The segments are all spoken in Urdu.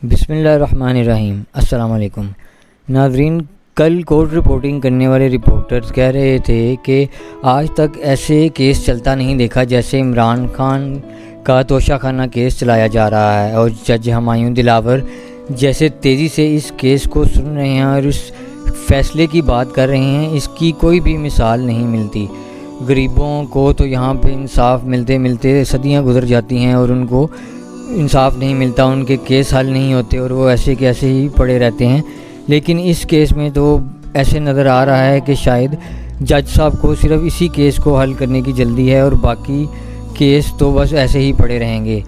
بسم اللہ الرحمن الرحیم۔ السلام علیکم ناظرین، کل کورٹ رپورٹنگ کرنے والے رپورٹرز کہہ رہے تھے کہ آج تک ایسے کیس چلتا نہیں دیکھا جیسے عمران خان کا توشہ خانہ کیس چلایا جا رہا ہے، اور جج ہمایوں دلاور جیسے تیزی سے اس کیس کو سن رہے ہیں اور اس فیصلے کی بات کر رہے ہیں، اس کی کوئی بھی مثال نہیں ملتی۔ غریبوں کو تو یہاں پہ انصاف ملتے ملتے صدیاں گزر جاتی ہیں اور ان کو انصاف نہیں ملتا، ان کے کیس حل نہیں ہوتے اور وہ ایسے کے ایسے ہی پڑے رہتے ہیں۔ لیکن اس کیس میں تو ایسے نظر آ رہا ہے کہ شاید جج صاحب کو صرف اسی کیس کو حل کرنے کی جلدی ہے اور باقی کیس تو بس ایسے ہی پڑے رہیں گے۔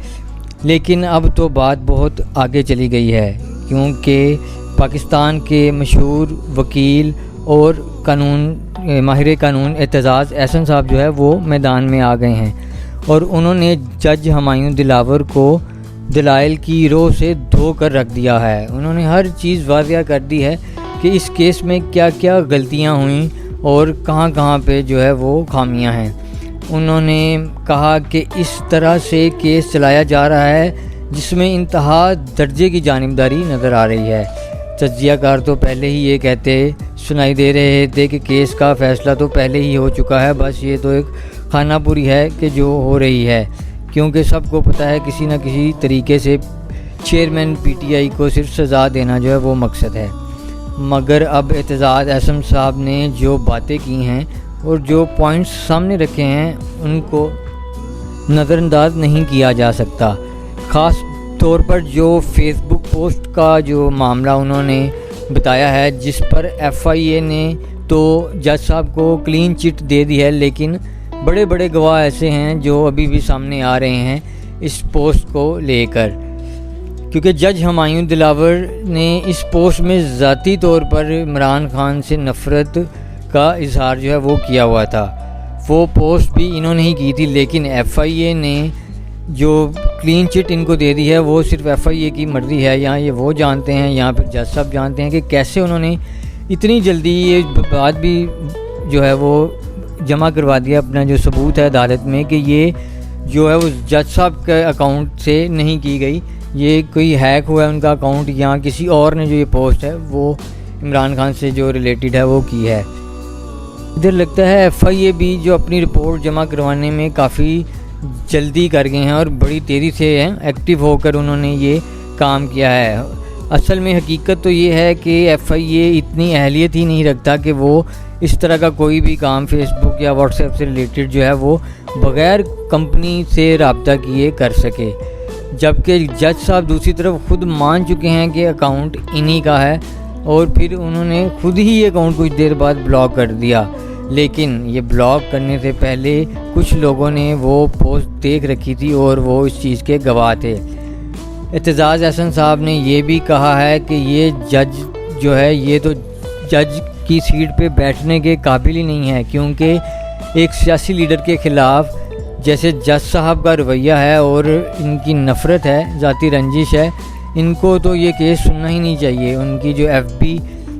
لیکن اب تو بات بہت آگے چلی گئی ہے، کیونکہ پاکستان کے مشہور وکیل اور ماہر قانون اعتزاز احسن صاحب جو ہے وہ میدان میں آ گئے ہیں، اور انہوں نے جج ہمایوں دلاور کو دلائل کی رو سے دھو کر رکھ دیا ہے۔ انہوں نے ہر چیز واضح کر دی ہے کہ اس کیس میں کیا کیا غلطیاں ہوئیں اور کہاں کہاں پہ جو ہے وہ خامیاں ہیں۔ انہوں نے کہا کہ اس طرح سے کیس چلایا جا رہا ہے جس میں انتہا درجے کی جانبداری نظر آ رہی ہے۔ تجزیہ کار تو پہلے ہی یہ کہتے سنائی دے رہے تھے کہ کیس کا فیصلہ تو پہلے ہی ہو چکا ہے، بس یہ تو ایک خانہ پوری ہے کہ جو ہو رہی ہے، کیونکہ سب کو پتہ ہے کسی نہ کسی طریقے سے چیئرمین پی ٹی آئی کو صرف سزا دینا جو ہے وہ مقصد ہے۔ مگر اب اعتزاز احسن صاحب نے جو باتیں کی ہیں اور جو پوائنٹس سامنے رکھے ہیں ان کو نظر انداز نہیں کیا جا سکتا۔ خاص طور پر جو فیس بک پوسٹ کا جو معاملہ انہوں نے بتایا ہے، جس پر ایف آئی اے نے تو جج صاحب کو کلین چٹ دے دی ہے، لیکن بڑے بڑے گواہ ایسے ہیں جو ابھی بھی سامنے آ رہے ہیں اس پوسٹ کو لے کر، کیونکہ جج ہمایوں دلاور نے اس پوسٹ میں ذاتی طور پر عمران خان سے نفرت کا اظہار جو ہے وہ کیا ہوا تھا۔ وہ پوسٹ بھی انہوں نے ہی کی تھی، لیکن ایف آئی اے نے جو کلین چٹ ان کو دے دی ہے وہ صرف ایف آئی اے کی مرضی ہے، یہاں یہ وہ جانتے ہیں، یہاں پہ جج صاحب جانتے ہیں کہ کیسے انہوں نے اتنی جلدی یہ بات بھی جو ہے وہ جمع کروا دیا، اپنا جو ثبوت ہے عدالت میں کہ یہ جو ہے وہ جج صاحب کے اکاؤنٹ سے نہیں کی گئی، یہ کوئی ہیک ہوا ہے ان کا اکاؤنٹ، یا کسی اور نے جو یہ پوسٹ ہے وہ عمران خان سے جو ریلیٹڈ ہے وہ کی ہے۔ ادھر لگتا ہے ایف آئی اے بھی جو اپنی رپورٹ جمع کروانے میں کافی جلدی کر گئے ہیں اور بڑی تیزی سے ایکٹیو ہو کر انہوں نے یہ کام کیا ہے۔ اصل میں حقیقت تو یہ ہے کہ ایف آئی اے اتنی اہلیت ہی نہیں رکھتا کہ وہ اس طرح کا کوئی بھی کام فیس بک یا واٹس ایپ سے ریلیٹڈ جو ہے وہ بغیر کمپنی سے رابطہ کیے کر سکے، جبکہ جج صاحب دوسری طرف خود مان چکے ہیں کہ اکاؤنٹ انہی کا ہے، اور پھر انہوں نے خود ہی یہ اکاؤنٹ کچھ دیر بعد بلاک کر دیا۔ لیکن یہ بلاک کرنے سے پہلے کچھ لوگوں نے وہ پوسٹ دیکھ رکھی تھی اور وہ اس چیز کے گواہ تھے۔ اعتزاز احسن صاحب نے یہ بھی کہا ہے کہ یہ جج جو ہے یہ تو جج کی سیٹ پہ بیٹھنے کے قابل ہی نہیں ہے، کیونکہ ایک سیاسی لیڈر کے خلاف جیسے جج صاحب کا رویہ ہے اور ان کی نفرت ہے، ذاتی رنجش ہے، ان کو تو یہ کیس سننا ہی نہیں چاہیے۔ ان کی جو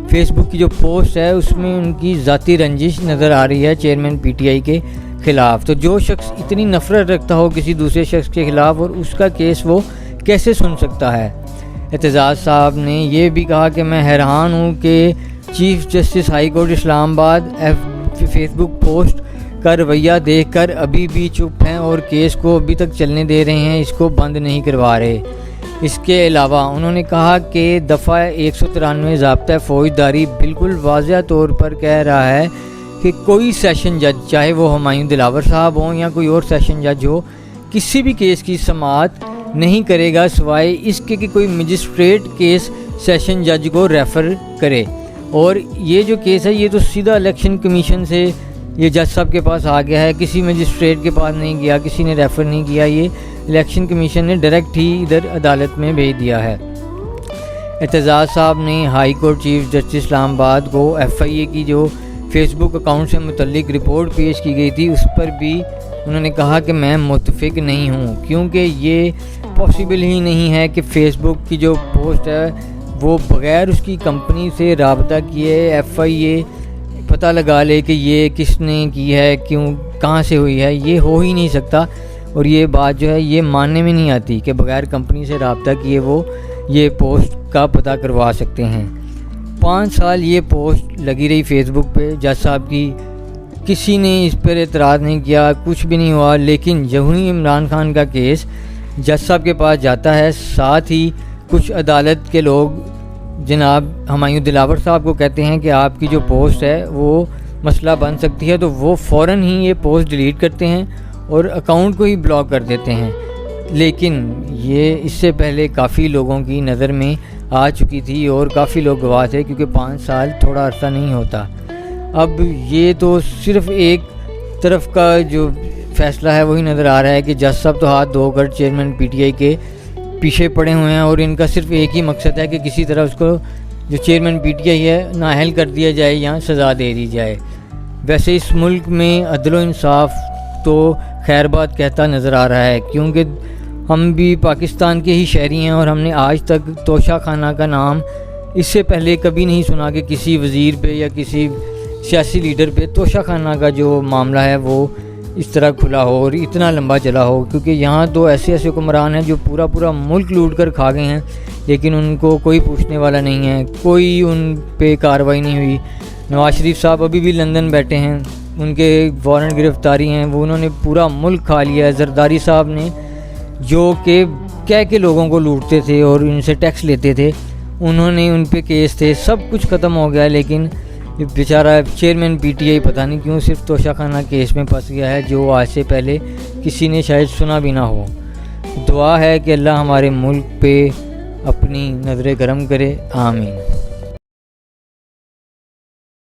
فیس بک کی جو پوسٹ ہے اس میں ان کی ذاتی رنجش نظر آ رہی ہے چیئرمین پی ٹی آئی کے خلاف۔ تو جو شخص اتنی نفرت رکھتا ہو کسی دوسرے شخص کے خلاف، اور اس کا کیس وہ کیسے سن سکتا ہے؟ اعتزاز صاحب نے یہ بھی کہا کہ میں حیران ہوں کہ چیف جسٹس ہائی کورٹ اسلام آباد فیس بک پوسٹ کا رویہ دیکھ کر ابھی بھی چپ ہیں اور کیس کو ابھی تک چلنے دے رہے ہیں، اس کو بند نہیں کروا رہے۔ اس کے علاوہ انہوں نے کہا کہ دفعہ 193 ضابطہ فوجداری بالکل واضح طور پر کہہ رہا ہے کہ کوئی سیشن جج، چاہے وہ ہمایوں دلاور صاحب ہوں یا کوئی اور سیشن جج ہو، کسی بھی کیس کی سماعت نہیں کرے گا سوائے اس کے کہ کوئی مجسٹریٹ کیس سیشن جج کو ریفر کرے۔ اور یہ جو کیس ہے یہ تو سیدھا الیکشن کمیشن سے یہ جج صاحب کے پاس آ گیا ہے، کسی مجسٹریٹ کے پاس نہیں گیا، کسی نے ریفر نہیں کیا، یہ الیکشن کمیشن نے ڈائریکٹ ہی ادھر عدالت میں بھیج دیا ہے۔ اعتزاز صاحب نے ہائی کورٹ چیف جسٹس اسلام آباد کو ایف آئی اے کی جو فیس بک اکاؤنٹ سے متعلق رپورٹ پیش کی گئی تھی اس پر بھی انہوں نے کہا کہ میں متفق نہیں ہوں، کیونکہ یہ پاسبل ہی نہیں ہے کہ فیس بک کی جو پوسٹ ہے وہ بغیر اس کی کمپنی سے رابطہ کیے ایف آئی اے پتہ لگا لے کہ یہ کس نے کی ہے، کیوں، کہاں سے ہوئی ہے۔ یہ ہو ہی نہیں سکتا، اور یہ بات جو ہے یہ ماننے میں نہیں آتی کہ بغیر کمپنی سے رابطہ کیے وہ یہ پوسٹ کا پتہ کروا سکتے ہیں۔ 5 سال یہ پوسٹ لگی رہی فیس بک پہ جج صاحب کی، کسی نے اس پر اعتراض نہیں کیا، کچھ بھی نہیں ہوا، لیکن جب ہی عمران خان کا کیس جج صاحب کے پاس جاتا ہے، ساتھ ہی کچھ عدالت کے لوگ جناب ہمایوں دلاور صاحب کو کہتے ہیں کہ آپ کی جو پوسٹ ہے وہ مسئلہ بن سکتی ہے، تو وہ فوراً ہی یہ پوسٹ ڈیلیٹ کرتے ہیں اور اکاؤنٹ کو ہی بلاک کر دیتے ہیں۔ لیکن یہ اس سے پہلے کافی لوگوں کی نظر میں آ چکی تھی اور کافی لوگ گواہ تھے، کیونکہ 5 سال تھوڑا عرصہ نہیں ہوتا۔ اب یہ تو صرف ایک طرف کا جو فیصلہ ہے وہی نظر آ رہا ہے کہ جج صاحب تو ہاتھ دھو کر چیئرمین پی ٹی آئی کے پیچھے پڑے ہوئے ہیں، اور ان کا صرف ایک ہی مقصد ہے کہ کسی طرح اس کو جو چیئرمین پی ٹی آئی ہے نااہل کر دیا جائے یا سزا دے دی جائے۔ ویسے اس ملک میں عدل و انصاف تو خیر بات کہتا نظر آ رہا ہے، کیونکہ ہم بھی پاکستان کے ہی شہری ہیں اور ہم نے آج تک توشہ خانہ کا نام اس سے پہلے کبھی نہیں سنا کہ کسی وزیر پہ یا کسی سیاسی لیڈر پہ توشہ خانہ کا جو معاملہ ہے وہ اس طرح کھلا ہو اور اتنا لمبا چلا ہو، کیونکہ یہاں تو ایسے حکمران ہیں جو پورا ملک لوٹ کر کھا گئے ہیں، لیکن ان کو کوئی پوچھنے والا نہیں ہے، کوئی ان پہ کارروائی نہیں ہوئی۔ نواز شریف صاحب ابھی بھی لندن بیٹھے ہیں، ان کے وارنٹ گرفتاری ہیں، وہ انہوں نے پورا ملک کھا لیا ہے۔ زرداری صاحب نے جو کہ کہہ کے لوگوں کو لوٹتے تھے اور ان سے ٹیکس لیتے تھے، انہوں نے ان پہ کیس تھے، سب کچھ ختم ہو گیا، لیکن بیچارہ چیئرمین پی ٹی آئی پتہ نہیں کیوں صرف توشہ خانہ کیس میں پھنس گیا ہے، جو آج سے پہلے کسی نے شاید سنا بھی نہ ہو۔ دعا ہے کہ اللہ ہمارے ملک پہ اپنی نظر کرم کرے، آمین۔